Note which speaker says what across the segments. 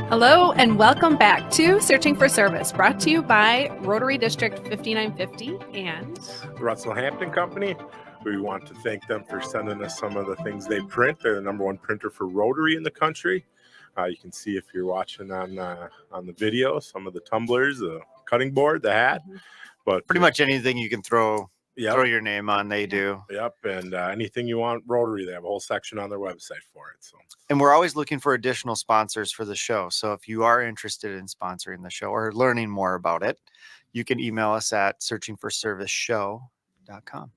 Speaker 1: Hello and welcome back to Searching for Service, brought to you by Rotary District 5950 and
Speaker 2: the Russell Hampton Company. We want to thank them for sending us some of the things they print. They're the number one printer for Rotary in the country. You can see if you're watching on the video, some of the tumblers, the cutting board, the hat. But
Speaker 3: pretty much anything you can throw your name on, they do.
Speaker 2: Yep, and anything you want Rotary, they have a whole section on their website for it. So,
Speaker 3: and we're always looking for additional sponsors for the show. So if you are interested in sponsoring the show or learning more about it, you can email us at searchingforserviceshow.com.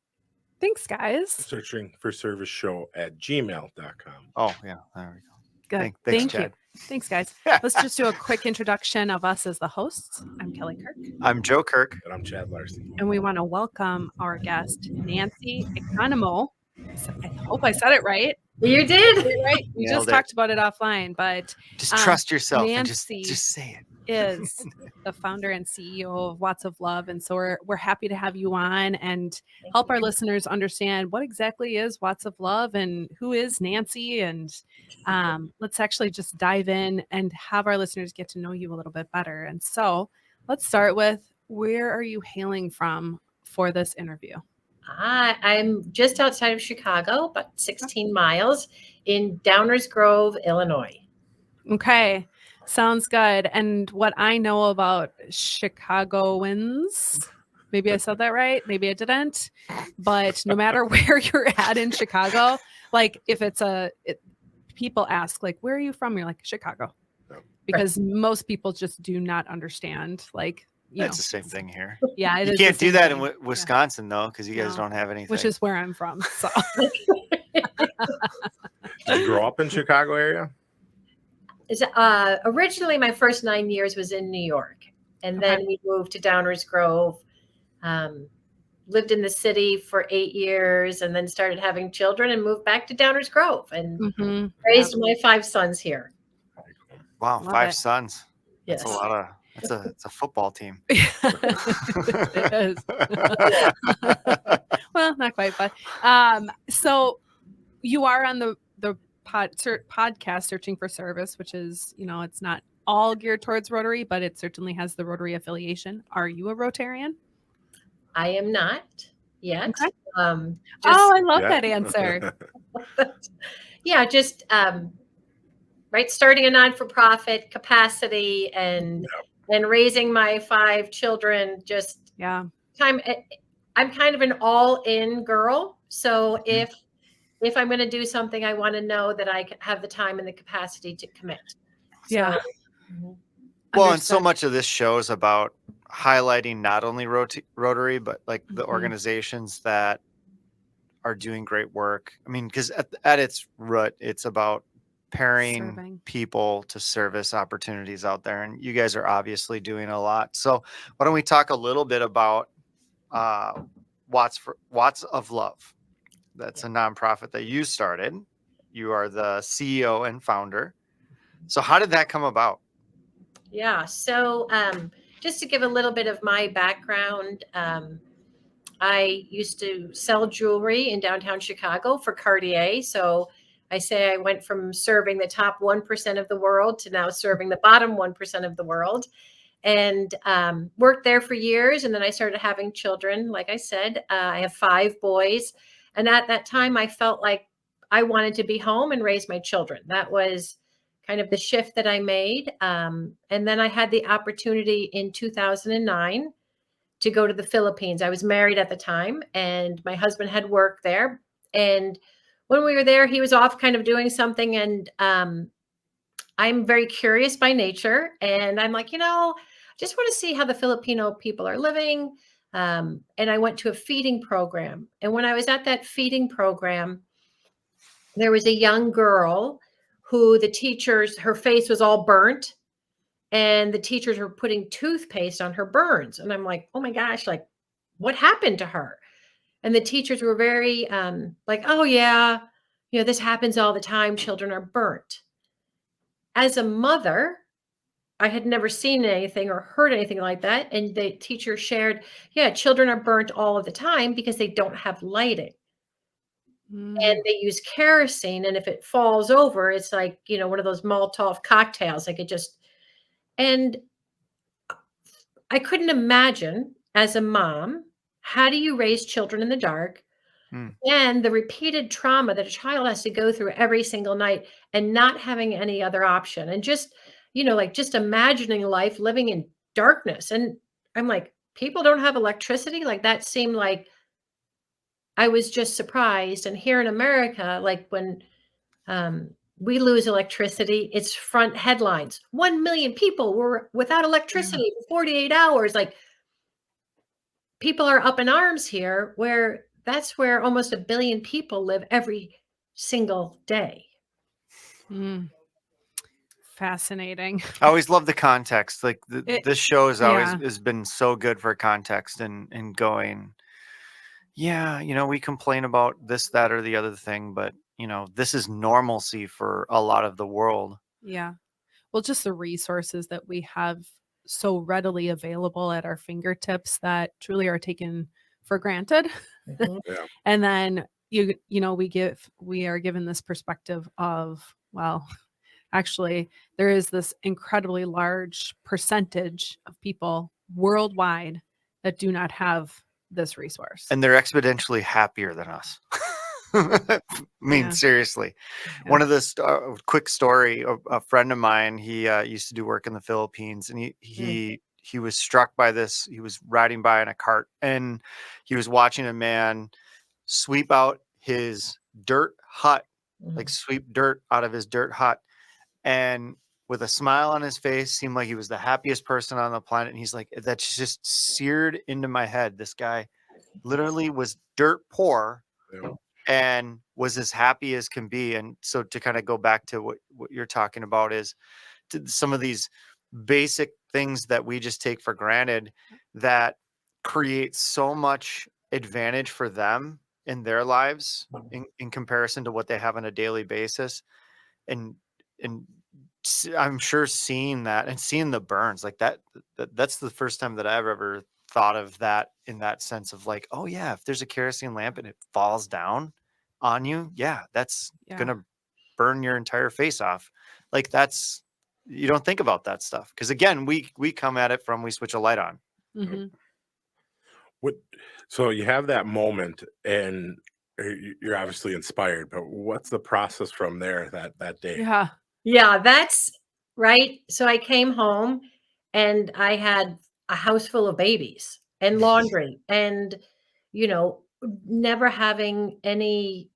Speaker 1: Thanks, guys.
Speaker 2: searchingforserviceshow@gmail.com.
Speaker 3: Oh, yeah, there we go.
Speaker 1: Good.
Speaker 3: Thanks, Chad.
Speaker 1: Thanks, guys. Let's just do a quick introduction of us as the hosts. I'm Kelly Kirk.
Speaker 3: I'm Joe Kirk.
Speaker 2: And I'm Chad Larson.
Speaker 1: And we want to welcome our guest, Nancy Economou. I hope I said it right.
Speaker 4: You did.
Speaker 1: Right? We just talked about it offline, but
Speaker 3: just trust yourself
Speaker 1: Nancy
Speaker 3: and just say it.
Speaker 1: Is the founder and CEO of Watts of Love. And so we're happy to have you on and help our listeners understand what exactly is Watts of Love and who is Nancy. And let's actually just dive in and have our listeners get to know you a little bit better. And so let's start with, where are you hailing from for this interview?
Speaker 4: I'm just outside of Chicago, about 16 miles in Downers Grove, Illinois.
Speaker 1: Okay. Sounds good. And what I know about Chicagoans, maybe I said that right, maybe I didn't, but no matter where you're at in Chicago, like if people ask, like, where are you from? You're like, Chicago. Because most people just do not understand, like,
Speaker 3: That's the same thing here.
Speaker 1: Yeah,
Speaker 3: you can't do that in Wisconsin, though, because you guys don't have anything.
Speaker 1: Which is where I'm from. So.
Speaker 2: Did you grow up in Chicago area?
Speaker 4: Originally, my first 9 years was in New York, and then we moved to Downers Grove. Lived in the city for 8 years, and then started having children, and moved back to Downers Grove, and raised my 5 sons here.
Speaker 3: Wow,
Speaker 1: Love
Speaker 3: 5
Speaker 1: it.
Speaker 3: sons.
Speaker 4: Yes.
Speaker 3: That's a lot of. It's a football team.
Speaker 1: It is. Well, not quite, but so you are on the podcast Searching for Service, which is, it's not all geared towards Rotary, but it certainly has the Rotary affiliation. Are you a Rotarian?
Speaker 4: I am not yet.
Speaker 1: Okay. I love that answer.
Speaker 4: Starting a non-for-profit capacity and raising my 5 children. I'm kind of an all-in girl. So if I'm going to do something, I want to know that I have the time and the capacity to commit.
Speaker 1: Yeah.
Speaker 3: Well, and so much of this show is about highlighting not only Rotary, but like the organizations that are doing great work. I mean, because at its root, it's about pairing people to service opportunities out there. And you guys are obviously doing a lot. So why don't we talk a little bit about Watts of Love? That's a nonprofit that you started. You are the CEO and founder. So how did that come about?
Speaker 4: Yeah. So just to give a little bit of my background, I used to sell jewelry in downtown Chicago for Cartier. So I say I went from serving the top 1% of the world to now serving the bottom 1% of the world, and worked there for years. And then I started having children. Like I said, I have 5 boys. And at that time, I felt like I wanted to be home and raise my children. That was kind of the shift that I made. And then I had the opportunity in 2009 to go to the Philippines. I was married at the time, and my husband had work there. And when we were there, he was off kind of doing something. And I'm very curious by nature. And I'm like, just want to see how the Filipino people are living. And I went to a feeding program. And when I was at that feeding program, there was a young girl who her face was all burnt, and the teachers were putting toothpaste on her burns. And I'm like, oh my gosh, like, what happened to her? And the teachers were very like, oh yeah, this happens all the time. Children are burnt. As a mother, I had never seen anything or heard anything like that. And the teacher shared, children are burnt all of the time because they don't have lighting. and they use kerosene. And if it falls over, it's like, one of those Molotov cocktails. Like it just, and I couldn't imagine as a mom, how do you raise children in the dark?
Speaker 3: Mm.
Speaker 4: And the repeated trauma that a child has to go through every single night and not having any other option. And just, like just imagining life living in darkness. And I'm like, people don't have electricity. Like that seemed like I was just surprised. And here in America, like when we lose electricity, it's front headlines. 1 million people were without electricity for 48 hours. Like people are up in arms here, where that's where almost 1 billion people live every single day.
Speaker 1: Fascinating.
Speaker 3: I always love the context. Like this show
Speaker 1: yeah.
Speaker 3: has been so good for context and going, yeah, we complain about this, that, or the other thing, but this is normalcy for a lot of the world.
Speaker 1: Yeah. Well, just the resources that we have so readily available at our fingertips that truly are taken for granted.
Speaker 4: Mhm.
Speaker 2: Yeah.
Speaker 1: And then we are given this perspective of, well, actually, there is this incredibly large percentage of people worldwide that do not have this resource.
Speaker 3: And they're exponentially happier than us. I mean,
Speaker 1: Yeah.
Speaker 3: seriously.
Speaker 1: Yeah.
Speaker 3: One of the quick story, a friend of mine, he used to do work in the Philippines, and he was struck by this. He was riding by in a cart, and he was watching a man sweep out his dirt hut, like sweep dirt out of his dirt hut, and with a smile on his face, seemed like he was the happiest person on the planet. And he's like, that's just seared into my head. This guy literally was dirt poor
Speaker 2: Yeah.
Speaker 3: and was as happy as can be. And so to kind of go back to what you're talking about is to some of these basic things that we just take for granted that create so much advantage for them in their lives in comparison to what they have on a daily basis. And I'm sure seeing that and seeing the burns like that's the first time that I've ever thought of that in that sense of like, oh yeah, if there's a kerosene lamp and it falls down on you, yeah, that's gonna burn your entire face off. Like that's, you don't think about that stuff because again, we come at it from we switch a light on.
Speaker 1: Mhm.
Speaker 2: So you have that moment, and you're obviously inspired. But what's the process from there that day?
Speaker 1: Yeah.
Speaker 4: Yeah, that's right. So I came home and I had a house full of babies and laundry and, never having any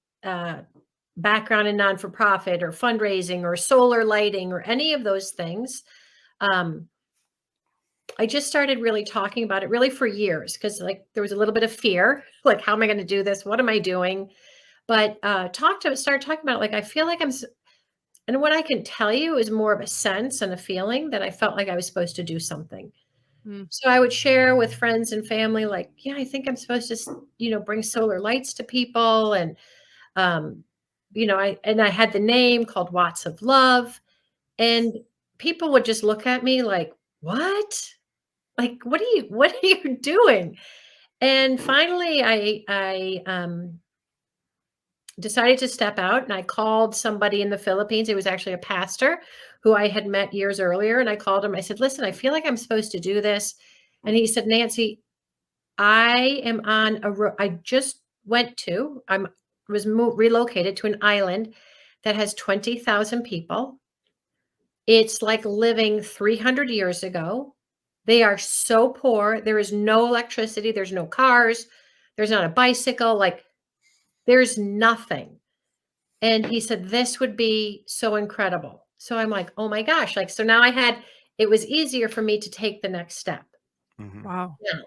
Speaker 4: background in non for profit or fundraising or solar lighting or any of those things. Um, I just started really talking about it really for years because, like, there was a little bit of fear like, how am I going to do this? What am I doing? But start talking about it. Like, I feel like and what I can tell you is more of a sense and a feeling that I felt like I was supposed to do something.
Speaker 1: Mm.
Speaker 4: So I would share with friends and family, like, yeah, I think I'm supposed to, bring solar lights to people. And, um, I had the name called Watts of Love. And people would just look at me like, what? Like, what are you doing? And finally I decided to step out and I called somebody in the Philippines. It was actually a pastor who I had met years earlier. And I called him. I said, listen, I feel like I'm supposed to do this. And he said, Nancy, I am on I just went to, relocated to an island that has 20,000 people. It's like living 300 years ago. They are so poor. There is no electricity. There's no cars. There's not a bicycle. Like there's nothing. And he said, this would be so incredible. So I'm like, oh my gosh. Like, so now it was easier for me to take the next step.
Speaker 3: Mm-hmm.
Speaker 1: Wow.
Speaker 4: Now,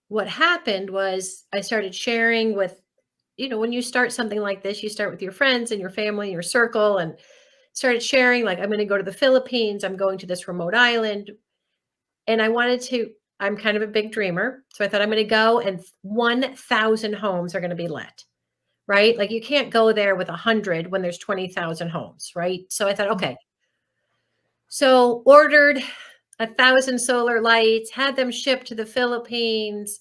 Speaker 4: what happened was I started sharing with, when you start something like this, you start with your friends and your family, your circle, and started sharing, like, I'm going to go to the Philippines. I'm going to this remote island. And I'm kind of a big dreamer. So I thought I'm going to go and 1,000 homes are going to be lit. Right? Like you can't go there with 100 when there's 20,000 homes, right? So I thought, okay. So ordered 1,000 solar lights, had them shipped to the Philippines,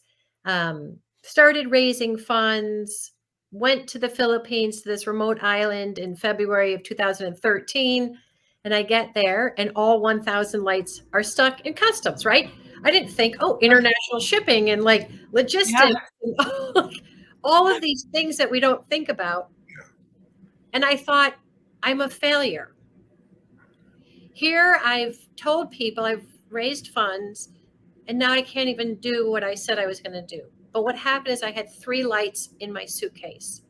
Speaker 4: started raising funds. went to the Philippines, to this remote island in February of 2013. And I get there and all 1,000 lights are stuck in customs, right? I didn't think, oh, international shipping and like logistics, and all of these things that we don't think about. And I thought, I'm a failure. Here I've told people, I've raised funds, and now I can't even do what I said I was going to do. But what happened is I had 3 lights in my suitcase.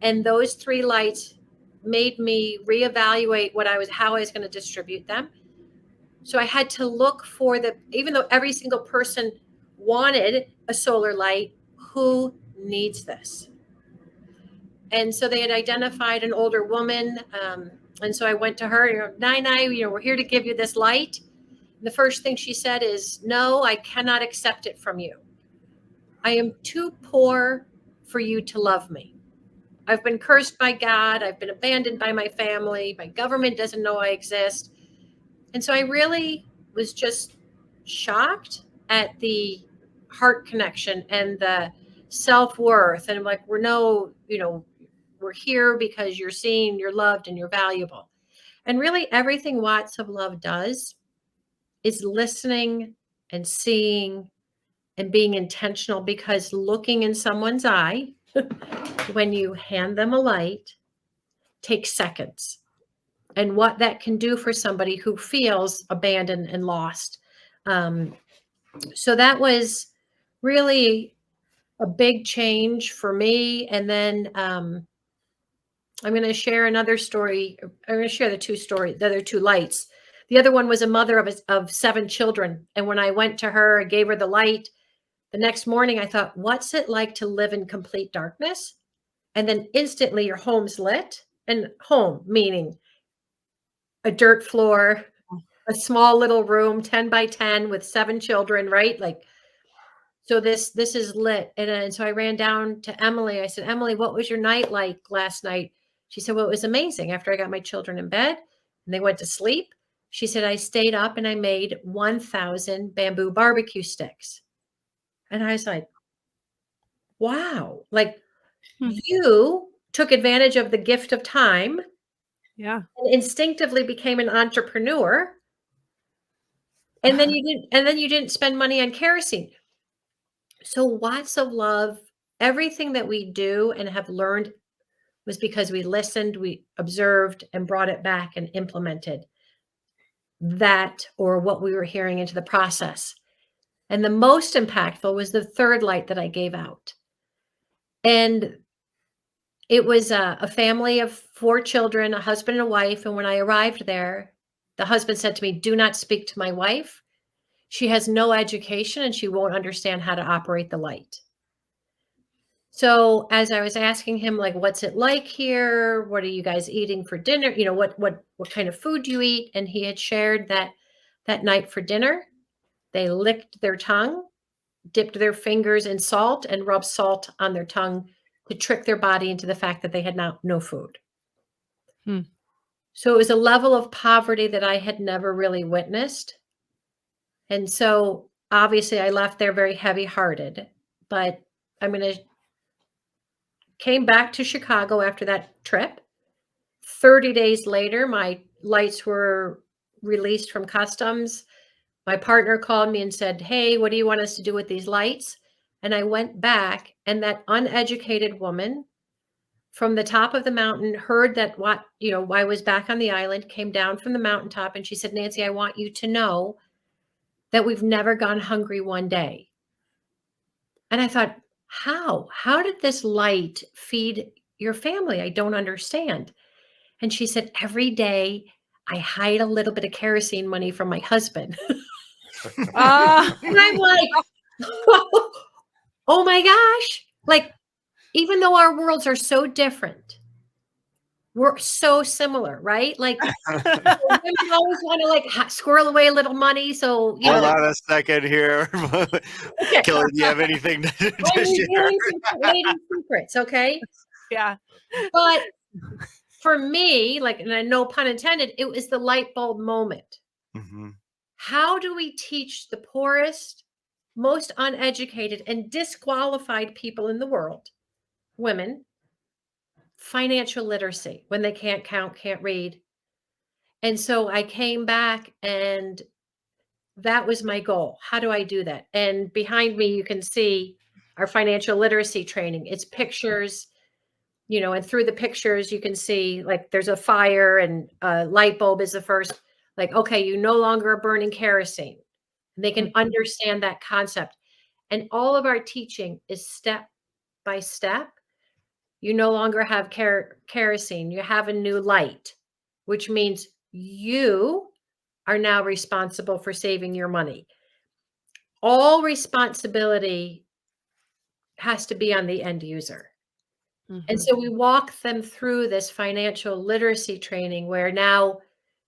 Speaker 4: And those 3 lights made me reevaluate how I was going to distribute them. So I had to look for even though every single person wanted a solar light, who needs this? And so they had identified an older woman. And so I went to her, Nai, we're here to give you this light. And the first thing she said is, no, I cannot accept it from you. I am too poor for you to love me. I've been cursed by God. I've been abandoned by my family. My government doesn't know I exist. And so I really was just shocked at the heart connection and the self-worth. And I'm like, we're here because you're seen, you're loved, and you're valuable. And really everything Watts of Love does is listening and seeing and being intentional, because looking in someone's eye when you hand them a light takes seconds. And what that can do for somebody who feels abandoned and lost. So that was really a big change for me. And then I'm going to share another story. I'm going to share the other 2 lights. The other one was a mother of 7 children. And when I went to her, I gave her the light. The next morning, I thought, what's it like to live in complete darkness? And then instantly your home's lit. And home meaning a dirt floor, a small little room, 10 by 10 with 7 children, right? Like, so this is lit. And so I ran down to Emily. I said, Emily, what was your night like last night? She said, well, it was amazing. After I got my children in bed and they went to sleep, she said, I stayed up and I made 1,000 bamboo barbecue sticks. And I was like, wow, like you took advantage of the gift of time.
Speaker 1: Yeah.
Speaker 4: And instinctively became an entrepreneur. And then you didn't spend money on kerosene. So Watts of Love, everything that we do and have learned was because we listened, we observed, and brought it back and implemented that or what we were hearing into the process. And the most impactful was the 3rd light that I gave out. And it was a family of 4 children, a husband and a wife. And when I arrived there, the husband said to me, do not speak to my wife. She has no education and she won't understand how to operate the light. So as I was asking him, like, what's it like here? What are you guys eating for dinner? What kind of food do you eat? And he had shared that night for dinner, they licked their tongue, dipped their fingers in salt, and rubbed salt on their tongue to trick their body into the fact that they had no food. So it was a level of poverty that I had never really witnessed. And so obviously I left there very heavy-hearted, but came back to Chicago after that trip. 30 days later, my lights were released from customs. My partner called me and said, hey, what do you want us to do with these lights? And I went back, and that uneducated woman from the top of the mountain heard that I was back on the island, came down from the mountaintop, and she said, Nancy, I want you to know that we've never gone hungry one day. And I thought, how did this light feed your family? I don't understand. And she said, every day I hide a little bit of kerosene money from my husband. And I'm like, oh my gosh. Like, even though our worlds are so different, we're so similar, right? Like, women always want to like squirrel away a little money. So
Speaker 3: hold on a second here. Kelly, do you have anything to share?
Speaker 4: Lady secrets, okay?
Speaker 1: Yeah.
Speaker 4: But for me, like, and no pun intended, it was the light bulb moment.
Speaker 3: Mm-hmm.
Speaker 4: How do we teach the poorest, most uneducated, and disqualified people in the world women financial literacy when they can't count, can't read. And so I came back, and that was my goal. How do I do that? And behind me, you can see our financial literacy training. It's pictures, and through the pictures, you can see like there's a fire and a light bulb is the first, like, okay, you no longer are burning kerosene. And they can understand that concept. And all of our teaching is step by step. You no longer have kerosene, you have a new light, which means you are now responsible for saving your money. All responsibility has to be on the end user. And so we walk them through this financial literacy training where now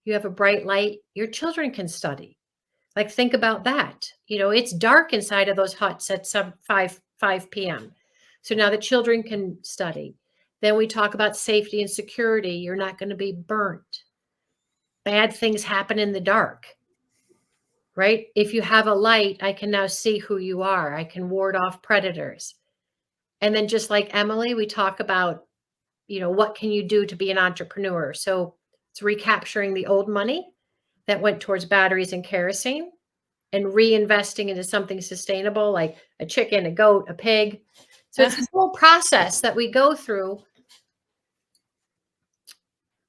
Speaker 4: you have a bright light, your children can study. Like, think about that. It's dark inside of those huts at some 5 p.m. So now the children can study. Then we talk about safety and security. You're not going to be burnt. Bad things happen in the dark, right? If you have a light, I can now see who you are. I can ward off predators. And then just like Emily, we talk about, what can you do to be an entrepreneur? So it's recapturing the old money that went towards batteries and kerosene and reinvesting into something sustainable like a chicken, a goat, a pig. So it's this whole process that we go through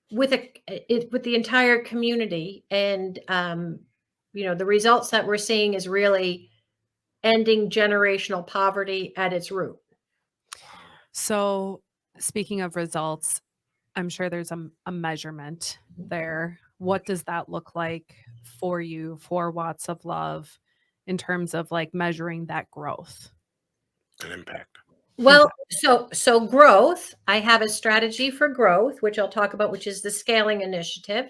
Speaker 4: with the entire community. And, the results that we're seeing is really ending generational poverty at its root.
Speaker 1: So, speaking of results, I'm sure there's a measurement there. What does that look like for you, for Watts of Love, in terms of like measuring that growth
Speaker 2: and impact?
Speaker 4: Well, so growth, I have a strategy for growth, which I'll talk about, which is the scaling initiative,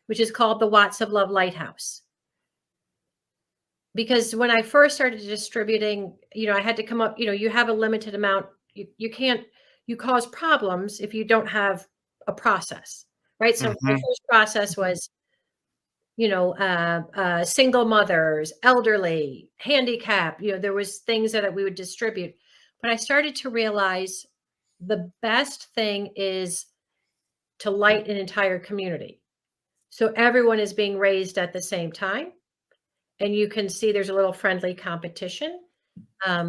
Speaker 4: which is called the Watts of Love Lighthouse. Because when I first started distributing, I had to come up, you have a limited amount. You cause problems if you don't have a process, right? So my first process was, single mothers, elderly, handicap, there was things that we would distribute. But I started to realize the best thing is to light an entire community. So everyone is being raised at the same time. And you can see there's a little friendly competition.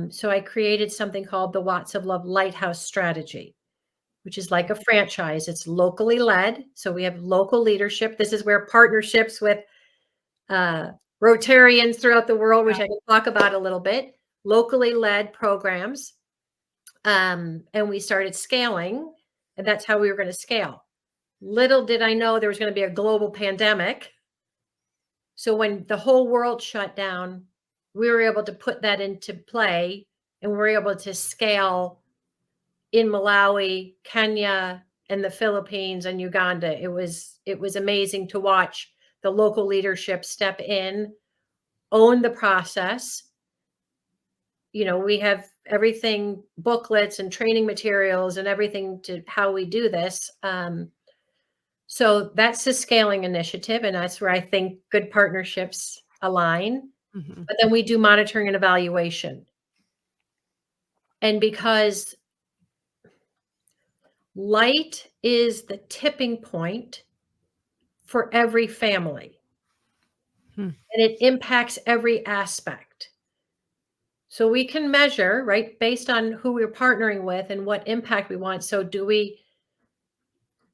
Speaker 4: So I created something called the Watts of Love Lighthouse Strategy, which is like a franchise. It's locally led. So we have local leadership. This is where partnerships with Rotarians throughout the world, which I can talk about a little bit, locally led programs. And we started scaling, and that's how we were going to scale. Little did I know there was going to be a global pandemic. So when the whole world shut down, we were able to put that into play, and we were able to scale in Malawi, Kenya, and the Philippines and Uganda. It was amazing to watch the local leadership step in, own the process. We have everything, booklets and training materials and everything to how we do this. So that's the scaling initiative. And that's where I think good partnerships align. But then we do monitoring and evaluation. And because light is the tipping point for every family, and it impacts every aspect. So we can measure, right, based on who we're partnering with and what impact we want. So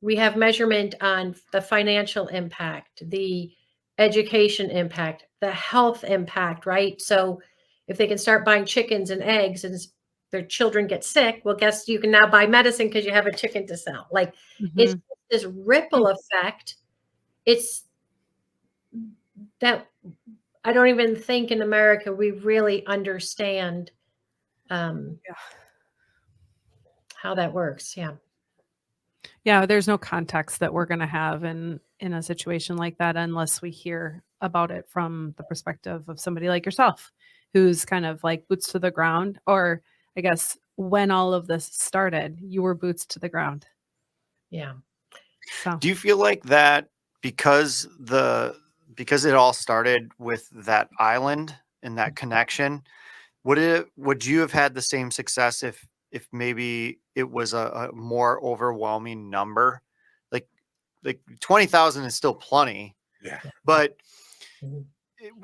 Speaker 4: we have measurement on the financial impact, the education impact, the health impact, right? So if they can start buying chickens and eggs and their children get sick, well, guess you can now buy medicine because you have a chicken to sell. Like it's this ripple effect. It's that I don't even think in America we really understand how that works.
Speaker 1: Yeah, there's no context that we're going to have in a situation like that unless we hear about it from the perspective of somebody like yourself, who's kind of like boots to the ground. Or I guess when all of this started, you were boots to the ground.
Speaker 4: Yeah.
Speaker 1: So
Speaker 3: do you feel like that because it all started with that island and that connection, would you have had the same success if if maybe it was a more overwhelming number. Like 20,000 is still plenty,
Speaker 2: Yeah.
Speaker 3: but
Speaker 4: Mhm.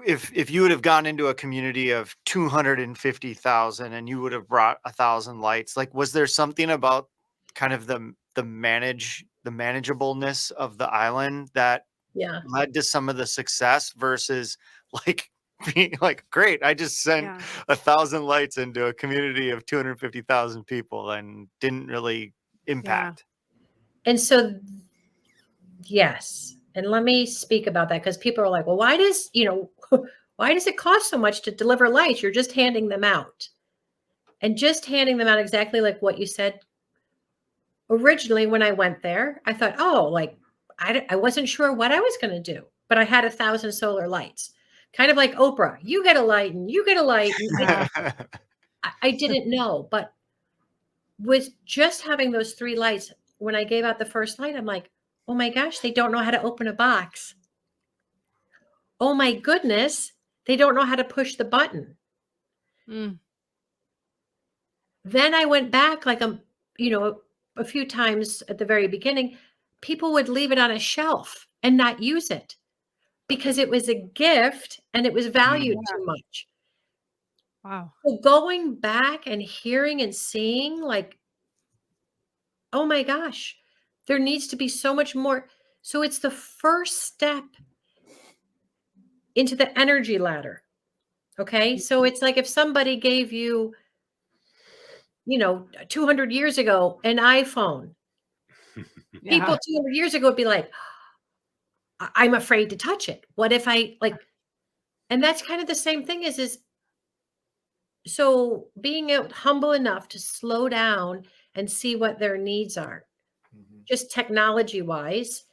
Speaker 3: if you would have gone into a community of 250,000 and you would have brought 1,000 lights, like, was there something about kind of the manageableness of the island that
Speaker 4: Yeah.
Speaker 3: led to some of the success versus like being like, great, I just sent
Speaker 1: Yeah.
Speaker 3: 1,000 lights into a community of 250,000 people and didn't really impact.
Speaker 4: And so, yes. And let me speak about that, because people are like, well, why does, why does it cost so much to deliver lights? You're just handing them out. And just handing them out exactly like what you said. Originally, when I went there, I thought, oh, like, I wasn't sure what I was going to do, but I had 1,000 solar lights, kind of like Oprah. You get a light and you get a light. And I didn't know, but with just having those 3 lights, when I gave out the first light, I'm like, oh my gosh, they don't know how to open a box. Oh my goodness, they don't know how to push the button.
Speaker 1: Mm.
Speaker 4: Then I went back like a few times at the very beginning. People would leave it on a shelf and not use it because it was a gift and it was valued
Speaker 3: Mm.
Speaker 4: too much.
Speaker 1: Wow.
Speaker 4: So going back and hearing and seeing, like, oh my gosh, there needs to be so much more. So it's the first step into the energy ladder. Okay. So it's like if somebody gave you, 200 years ago, an iPhone,
Speaker 1: Yeah.
Speaker 4: people 200 years ago would be like, I'm afraid to touch it. What if I like, and that's kind of the same thing is so being humble enough to slow down and see what their needs are,
Speaker 3: Mhm.
Speaker 4: just technology wise.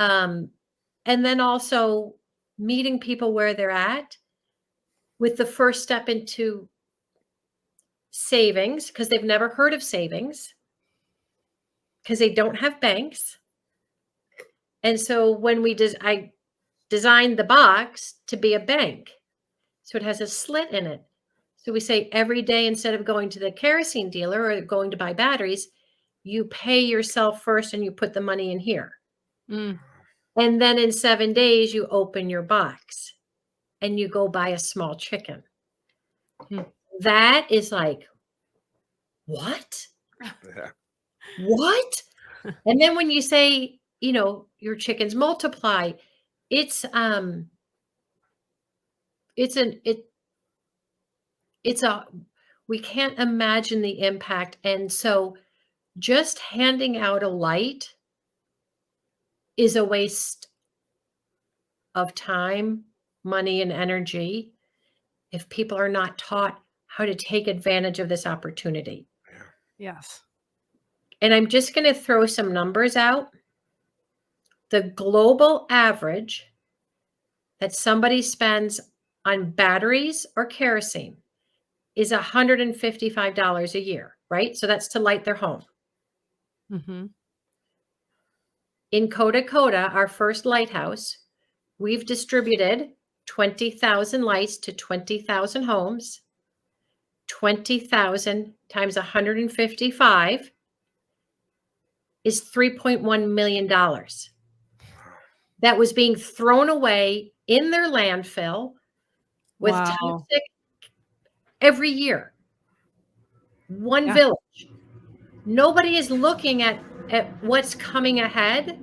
Speaker 4: And then also meeting people where they're at with the first step into savings, because they've never heard of savings, because they don't have banks. And so when I designed the box to be a bank, so it has a slit in it. So we say every day, instead of going to the kerosene dealer or going to buy batteries, you pay yourself first and you put the money in here.
Speaker 1: Mm.
Speaker 4: And then in 7 days, you open your box and you go buy a small chicken.
Speaker 1: Hmm.
Speaker 4: That is like, what?
Speaker 2: Yeah.
Speaker 4: What? And then when you say, your chickens multiply, it's it's an it's a we can't imagine the impact. And so just handing out a light is a waste of time, money, and energy if people are not taught how to take advantage of this opportunity.
Speaker 1: Yes.
Speaker 4: And I'm just going to throw some numbers out. The global average that somebody spends on batteries or kerosene is $155 a year, right? So that's to light their home.
Speaker 1: Mm-hmm.
Speaker 4: In Coda, our first lighthouse, we've distributed 20,000 lights to 20,000 homes. 20,000 times 155 is $3.1 million. That was being thrown away in their landfill with
Speaker 1: Wow.
Speaker 4: toxic every year. One
Speaker 1: Yeah.
Speaker 4: village. Nobody is looking at what's coming ahead,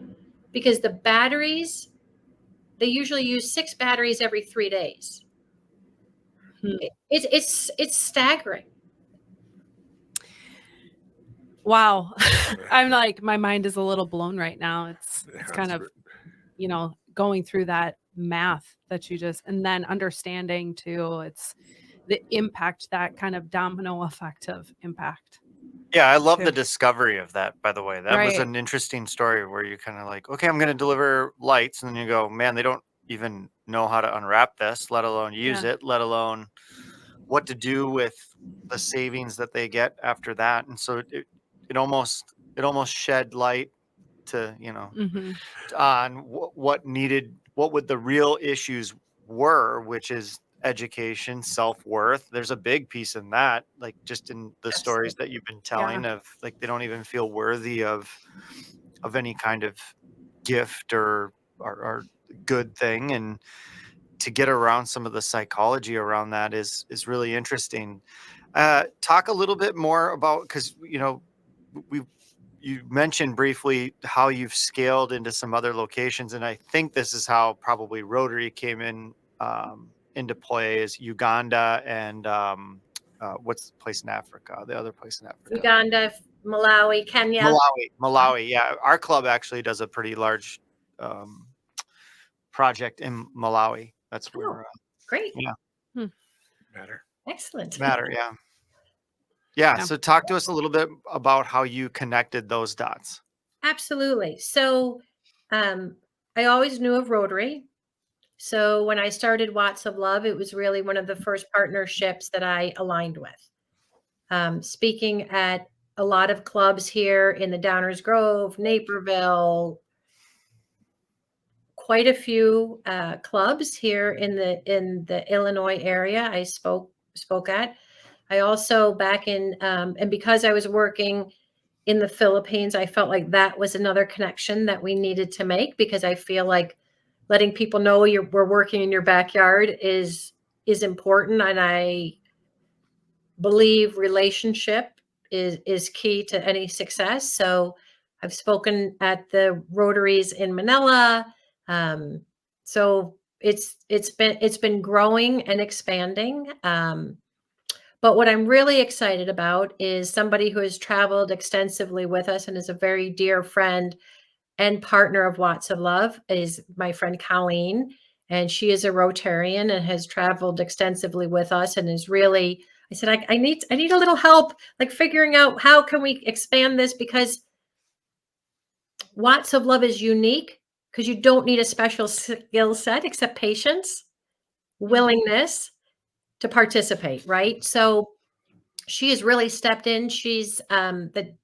Speaker 4: because the batteries, they usually use 6 batteries every 3 days.
Speaker 1: Hmm.
Speaker 4: It's staggering.
Speaker 1: Wow. I'm like, my mind is a little blown right now. It's
Speaker 2: Yeah,
Speaker 1: kind
Speaker 2: that's
Speaker 1: of, going through that math that you just, and then understanding too, it's the impact, that kind of domino effect of impact.
Speaker 3: Yeah, I love
Speaker 1: too.
Speaker 3: the discovery of that, by the way. That was
Speaker 1: Right.
Speaker 3: an interesting story where you kind of like, okay, I'm going to deliver lights. And then you go, man, they don't even know how to unwrap this, let alone use
Speaker 1: Yeah.
Speaker 3: it, let alone what to do with the savings that they get after that. And so it almost shed light to,
Speaker 1: Mm-hmm.
Speaker 3: on what would the real issues were, which is education, self-worth. There's a big piece in that, like just in the stories
Speaker 4: Absolutely.
Speaker 3: that you've been telling of like they don't even feel worthy of any kind of gift or good thing. And to get around some of the psychology around that is really interesting. Talk a little bit more about, because you mentioned briefly how you've scaled into some other locations, and I think this is how probably Rotary came in into play, is Uganda and what's the place in Africa? The other place in Africa?
Speaker 4: Uganda, Malawi, Kenya.
Speaker 3: Malawi. Yeah, our club actually does a pretty large project in Malawi. That's
Speaker 4: Oh,
Speaker 3: where.
Speaker 4: great.
Speaker 3: Yeah.
Speaker 4: Excellent.
Speaker 3: Matter. Yeah. So talk to us a little bit about how you connected those dots.
Speaker 4: Absolutely. So I always knew of Rotary. So when I started Watts of Love, it was really one of the first partnerships that I aligned with. Speaking at a lot of clubs here in the Downers Grove, Naperville, quite a few clubs here in the Illinois area I spoke at. I also back in and because I was working in the Philippines, I felt like that was another connection that we needed to make, because I feel like letting people know we're working in your backyard is important, and I believe relationship is key to any success. So I've spoken at the Rotaries in Manila. So it's been growing and expanding. But what I'm really excited about is somebody who has traveled extensively with us and is a very dear friend and partner of Watts of Love is my friend Colleen. And she is a Rotarian and has traveled extensively with us and is really, I said, I need a little help, like figuring out how can we expand this, because Watts of Love is unique because you don't need a special skill set except patience, willingness to participate, right? So she has really stepped in. She's the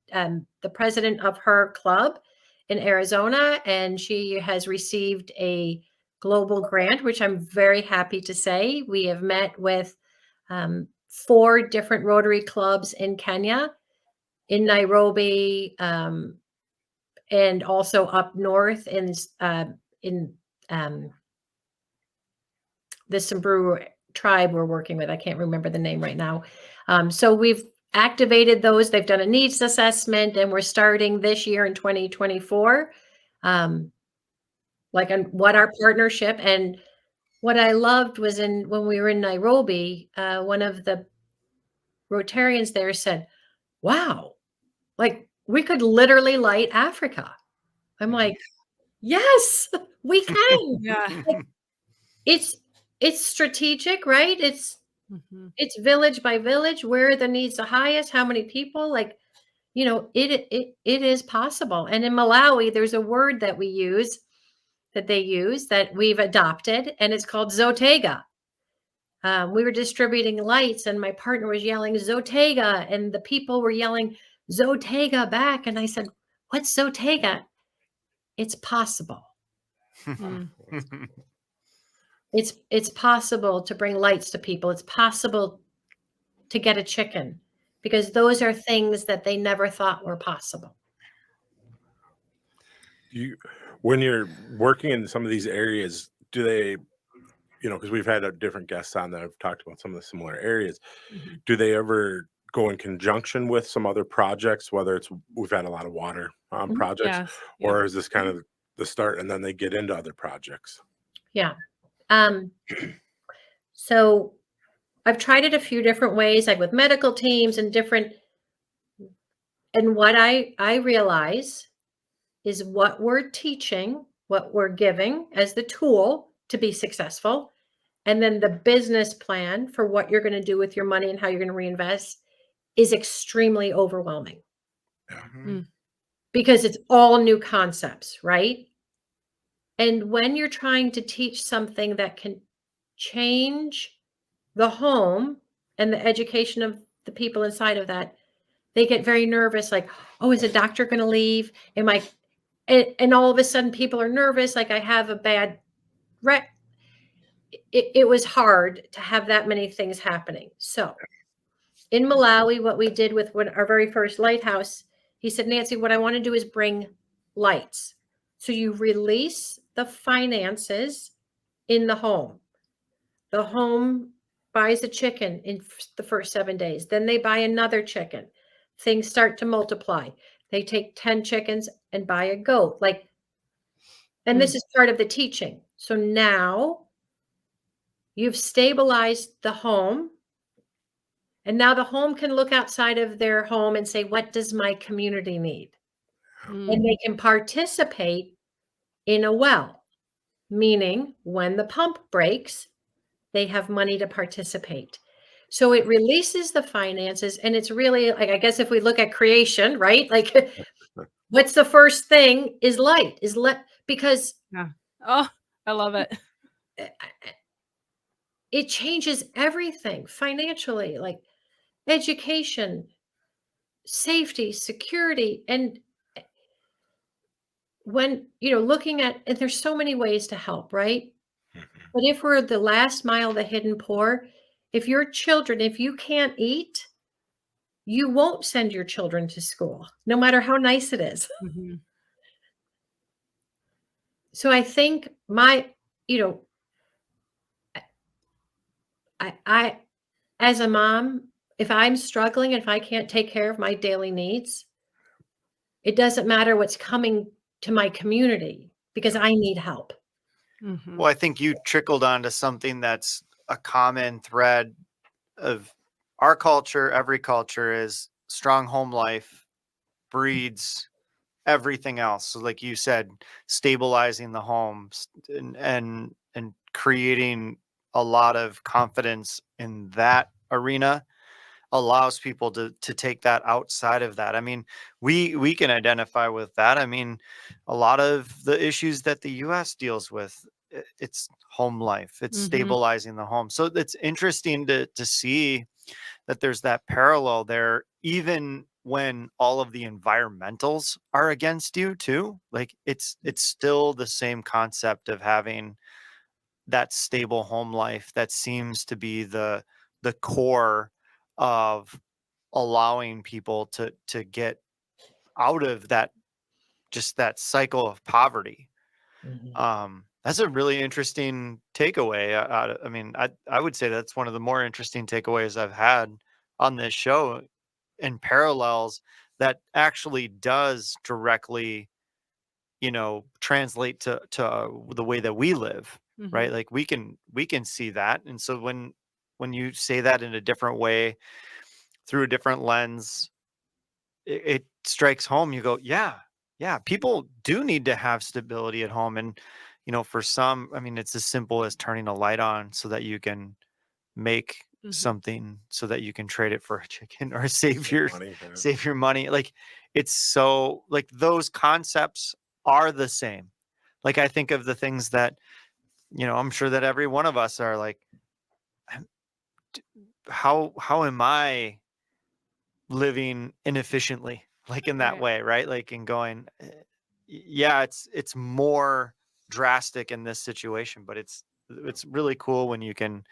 Speaker 4: president of her club in Arizona, and she has received a global grant, which I'm very happy to say. We have met with 4 different Rotary clubs in Kenya, in Nairobi, and also up north in the Samburu tribe we're working with. I can't remember the name right now. So we've activated those. They've done a needs assessment, and we're starting this year in 2024. Like on what our partnership, and what I loved was when we were in Nairobi, one of the Rotarians there said, "Wow, like we could literally light Africa." I'm like, "Yes, we can."
Speaker 1: Yeah.
Speaker 4: Like, it's strategic, right? It's village by village, where the needs the highest, how many people, like, it is possible. And in Malawi, there's a word that they use that we've adopted, and it's called Zotega. We were distributing lights, and my partner was yelling Zotega, and the people were yelling Zotega back. And I said, "What's Zotega?" It's possible. It's possible to bring lights to people. It's possible to get a chicken, because those are things that they never thought were possible.
Speaker 2: When you're working in some of these areas, do they, because we've had different guests on that have talked about some of the similar areas, do they ever go in conjunction with some other projects, whether we've had a lot of water projects, or is this kind of the start and then they get into other projects?
Speaker 4: Yeah. So I've tried it a few different ways, like with medical teams and what I realize is what we're teaching, what we're giving as the tool to be successful, and then the business plan for what you're going to do with your money and how you're going to reinvest is extremely overwhelming. Because it's all new concepts, right? And when you're trying to teach something that can change the home and the education of the people inside of that, they get very nervous, like, oh, is a doctor going to leave? And all of a sudden people are nervous, like I have a bad rep. it was hard to have that many things happening. So in Malawi, what we did with our very first lighthouse, he said, Nancy, what I want to do is bring lights. So you release the finances in the home. The home buys a chicken in the first 7 days. Then they buy another chicken. Things start to multiply. They take 10 chickens and buy a goat. And this is part of the teaching. So now you've stabilized the home. And now the home can look outside of their home and say, what does my community need? And they can participate in a well, meaning when the pump breaks, they have money to participate. So it releases the finances. And it's really like, I guess if we look at creation, right? Like what's the first thing is light, because
Speaker 1: oh, I love it.
Speaker 4: It changes everything financially, like education, safety, security. And when, looking at, and there's so many ways to help, right? But if we're the last mile, the hidden poor, if you can't eat, you won't send your children to school, no matter how nice it is. So I think I, as a mom, if I'm struggling, if I can't take care of my daily needs, it doesn't matter what's coming to my community because I need help.
Speaker 3: Well, I think you trickled onto something that's a common thread of our culture. Every culture is strong home life breeds everything else. So like you said, stabilizing the homes and creating a lot of confidence in that arena allows people to take that outside of that. I mean, we can identify with that. I mean, a lot of the issues that the US deals with, it's home life, it's stabilizing the home. So it's interesting to see that there's that parallel there, even when all of the environmentals are against you too. Like it's still the same concept of having that stable home life that seems to be the core of allowing people to get out of that, just that cycle of poverty. That's a really interesting takeaway. I mean, I would say that's one of the more interesting takeaways I've had on this show, and parallels that actually does directly, translate to the way that we live, right? Like we can see that. And so when you say that in a different way through a different lens, it strikes home. You go, yeah, people do need to have stability at home. And for some, I mean, it's as simple as turning a light on so that you can make something, so that you can trade it for a chicken or save your money. Like it's so, like those concepts are the same. Like I think of the things that I'm sure that every one of us are like, how am I living inefficiently, like in that way, right? Like in going, yeah, it's more drastic in this situation, but it's really cool when you can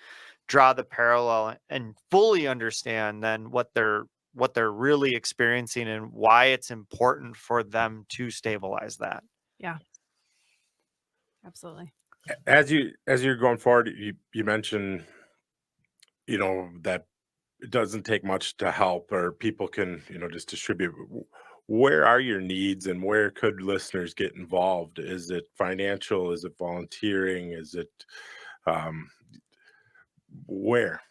Speaker 3: draw the parallel and fully understand then what they're really experiencing and why it's important for them to stabilize that.
Speaker 1: Yeah, absolutely.
Speaker 2: As you're going forward, you mentioned, that it doesn't take much to help, or people can, just distribute. Where are your needs, and where could listeners get involved? Is it financial? Is it volunteering? Is it where?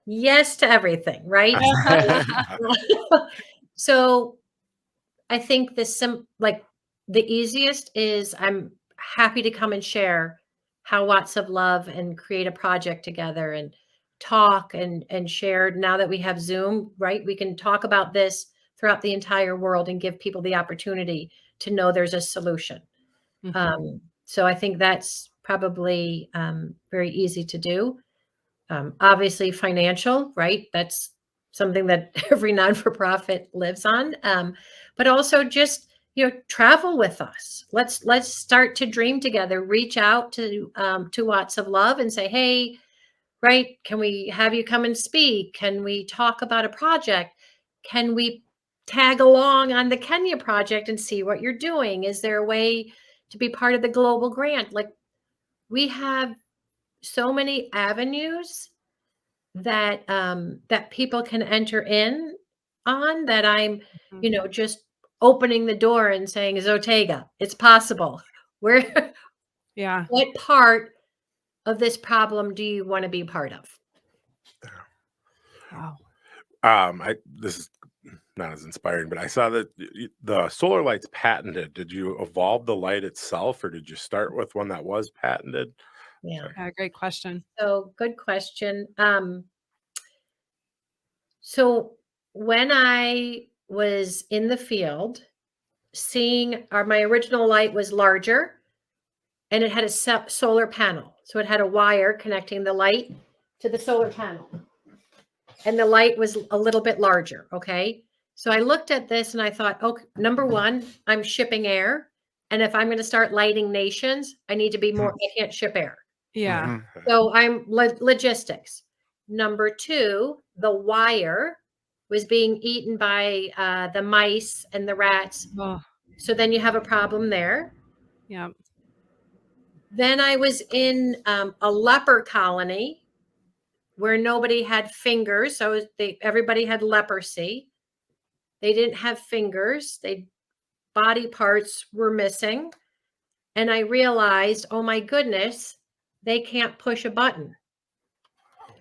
Speaker 4: Yes to everything, right? So I think the easiest is I'm happy to come and share how Watts of Love and create a project together and talk and share. Now that we have Zoom, right? We can talk about this throughout the entire world and give people the opportunity to know there's a solution. So I think that's probably very easy to do. Obviously financial, right? That's something that every non-for-profit lives on. But also just travel with us. Let's start to dream together. Reach out to Watts of Love and say, hey, right? Can we have you come and speak? Can we talk about a project? Can we tag along on the Kenya project and see what you're doing? Is there a way to be part of the global grant? Like, we have so many avenues that that people can enter in on, that I'm, just opening the door and saying, Zotega, it's possible. Where
Speaker 1: Yeah.
Speaker 4: what part of this problem do you want to be part of?
Speaker 1: Wow.
Speaker 2: This is not as inspiring, but I saw that the solar light's patented. Did you evolve the light itself, or did you start with one that was patented?
Speaker 4: Yeah.
Speaker 2: Sorry.
Speaker 1: Great question.
Speaker 4: So good question. So when I was in the field, seeing my original light was larger, and it had a solar panel. So it had a wire connecting the light to the solar panel. And the light was a little bit larger. Okay. So I looked at this and I thought, okay, number one, I'm shipping air. And if I'm going to start lighting nations, I need to be more, I can't ship air.
Speaker 1: Yeah.
Speaker 3: Mhm.
Speaker 4: So I'm logistics. Number two, the wire was being eaten by the mice and the rats.
Speaker 1: Oh,
Speaker 4: So then you have a problem there.
Speaker 1: yeah.
Speaker 4: Then I was in a leper colony where nobody had fingers. So everybody had leprosy. They didn't have fingers. Body parts were missing. And I realized, oh my goodness, they can't push a button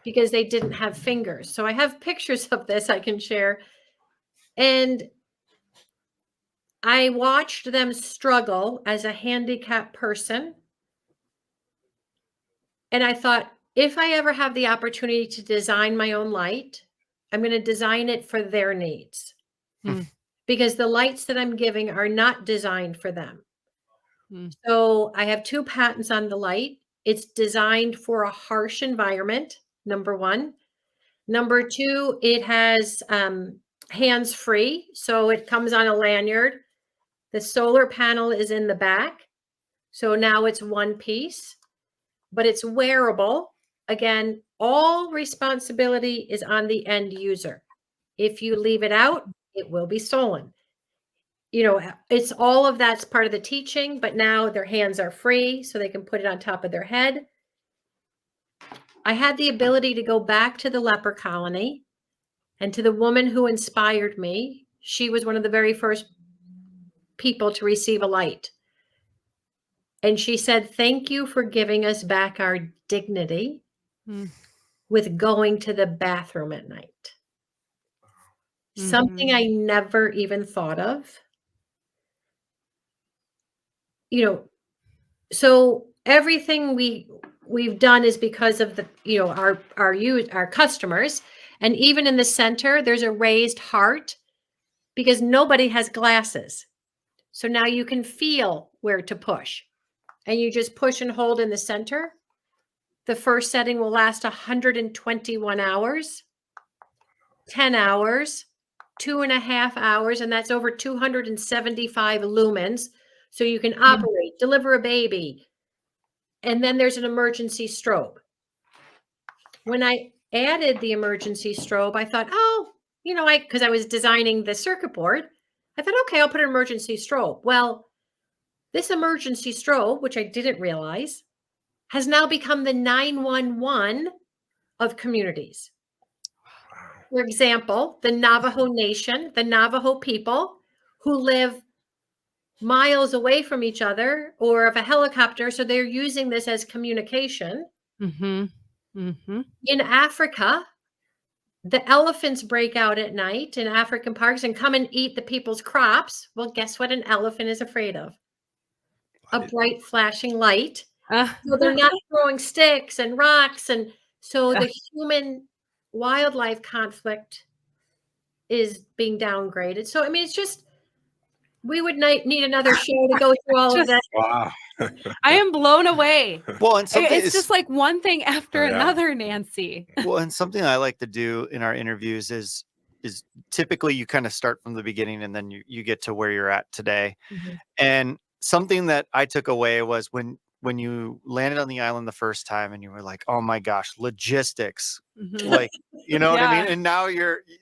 Speaker 4: because they didn't have fingers. So I have pictures of this I can share. And I watched them struggle as a handicapped person. And I thought, if I ever have the opportunity to design my own light, I'm going to design it for their needs.
Speaker 1: Hmm.
Speaker 4: Because the lights that I'm giving are not designed for them.
Speaker 1: Hmm.
Speaker 4: So I have 2 patents on the light. It's designed for a harsh environment, number one. Number two, it has hands-free. So it comes on a lanyard. The solar panel is in the back. So now it's one piece, but it's wearable. Again, all responsibility is on the end user. If you leave it out, it will be stolen. It's all of that's part of the teaching, but now their hands are free, so they can put it on top of their head. I had the ability to go back to the leper colony, and to the woman who inspired me. She was one of the very first people to receive a light. And she said, thank you for giving us back our dignity with going to the bathroom at night. Something I never even thought of. So everything we've done is because of our customers. And even in the center, there's a raised heart because nobody has glasses. So now you can feel where to push, and you just push and hold in the center. The first setting will last 121 hours, 10 hours, 2.5 hours, and that's over 275 lumens. So you can operate, deliver a baby. And then there's an emergency strobe. When I added the emergency strobe, I thought, because I was designing the circuit board, I thought, okay, I'll put an emergency strobe. Well, this emergency strobe, which I didn't realize, has now become the 911 of communities. For example, the Navajo Nation, the Navajo people who live miles away from each other or of a helicopter, so they're using this as communication. In Africa, the elephants break out at night in African parks and come and eat the people's crops. Well, guess what an elephant is afraid of? A bright flashing light. So they're not throwing sticks and rocks. And so the human wildlife conflict is being downgraded. So, I mean, it's just, we would need another show to go through all of that.
Speaker 2: Wow.
Speaker 1: I am blown away.
Speaker 3: Well, and
Speaker 1: It's just like one thing after
Speaker 2: Yeah.
Speaker 1: another, Nancy.
Speaker 3: Well, and something I like to do in our interviews is is typically you kind of start from the beginning and then you get to where you're at today.
Speaker 4: Mm-hmm.
Speaker 3: And something that I took away was when you landed on the island the first time and you were like, oh my gosh, logistics,
Speaker 1: Mhm.
Speaker 3: like, you know what I
Speaker 1: Yeah.
Speaker 3: mean? And now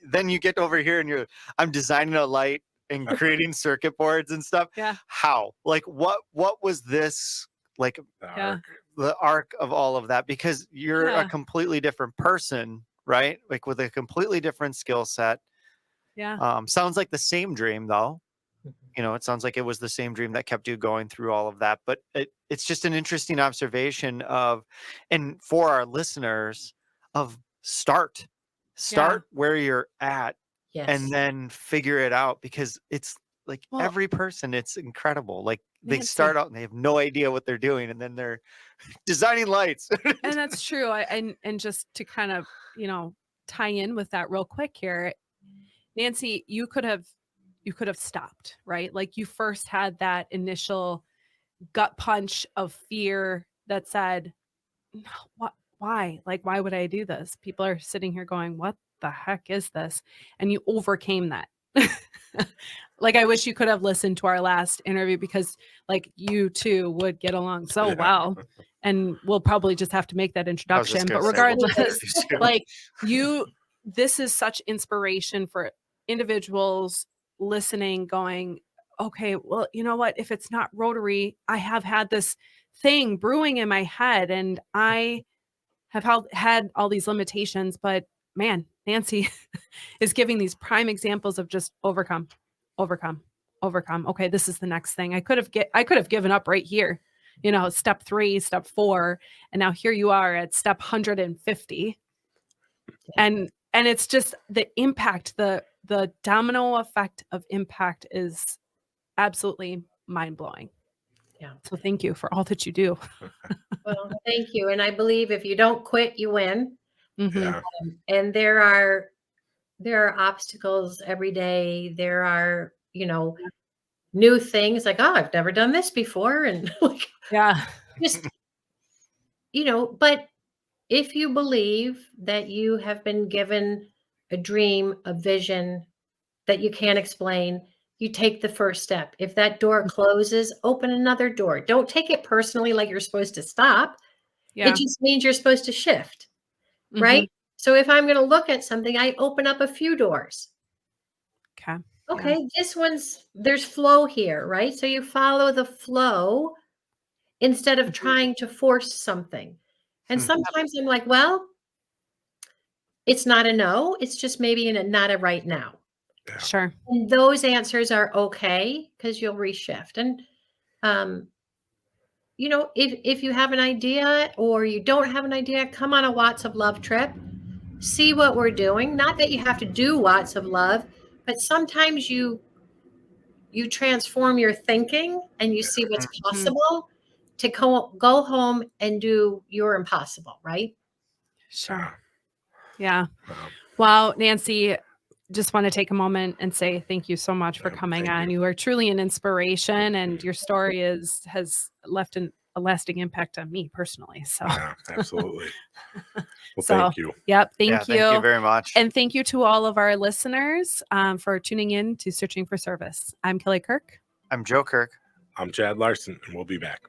Speaker 3: then you get over here and I'm designing a light and creating circuit boards and stuff.
Speaker 1: Yeah.
Speaker 3: How? Like, what was this, like,
Speaker 1: Yeah.
Speaker 3: the arc of all of that? Because you're a
Speaker 1: Yeah.
Speaker 3: completely different person, right? Like with a completely different skill set.
Speaker 1: Yeah.
Speaker 3: Sounds like the same dream though. You know, it sounds like it was the same dream that kept you going through all of that. But it's just an interesting observation and for our listeners, of start where you're at
Speaker 4: Yes.
Speaker 3: and then figure it out, because it's like
Speaker 1: Well,
Speaker 3: every person, it's incredible. Like they
Speaker 1: Nancy.
Speaker 3: start out and they have no idea what they're doing, and then they're designing lights.
Speaker 1: And that's true. And just to kind of, tie in with that real quick here, Nancy, you could have stopped, right? Like you first had that initial gut punch of fear that said, "No, what, why? Like, why would I do this? People are sitting here going, what the heck is this?" And you overcame that. Like, I wish you could have listened to our last interview, because like you two would get along so well. And we'll probably just have to make that introduction. But regardless, like this is such inspiration for individuals listening, going, okay, well, you know what? If it's not Rotary, I have had this thing brewing in my head and I have had all these limitations, but man, Nancy is giving these prime examples of just overcome. Okay, this is the next thing. I could have given up right here, step 3, step 4, and now here you are at step 150. And it's just the impact, the domino effect of impact is absolutely mind-blowing.
Speaker 4: Yeah.
Speaker 1: So thank you for all that you do.
Speaker 4: Well, thank you. And I believe if you don't quit, you win.
Speaker 1: Mhm.
Speaker 2: Yeah.
Speaker 4: And there are obstacles every day. There are, new things like, oh, I've never done this before. And like,
Speaker 1: Yeah.
Speaker 4: just, but if you believe that you have been given a dream, a vision that you can't explain, you take the first step. If that door closes, open another door. Don't take it personally like you're supposed to stop.
Speaker 1: Yeah.
Speaker 4: It just means you're supposed to shift,
Speaker 1: Mhm.
Speaker 4: right? So if I'm going to look at something, I open up a few doors.
Speaker 1: Okay.
Speaker 4: Okay, there's flow here, right? So you follow the flow instead of trying to force something. And sometimes I'm like, well, it's not a no, it's just maybe not a right now.
Speaker 2: Yeah.
Speaker 1: Sure.
Speaker 4: And those answers are okay because you'll reshift. And if you have an idea or you don't have an idea, come on a Watts of Love trip. See what we're doing. Not that you have to do Watts of Love, but sometimes you transform your thinking and you see what's possible to go home and do your impossible, right?
Speaker 1: Sure. Yeah. Well, Nancy, just want to take a moment and say thank you so much for coming on. You are truly an inspiration, and your story has left a lasting impact on me personally. So
Speaker 2: Yeah, absolutely. Well,
Speaker 1: So,
Speaker 2: thank you.
Speaker 1: Yep. Thank you.
Speaker 3: Thank you very much.
Speaker 1: And thank you to all of our listeners for tuning in to Searching for Service. I'm Kelly Kirk.
Speaker 3: I'm Joe Kirk.
Speaker 2: I'm Chad Larson, and we'll be back.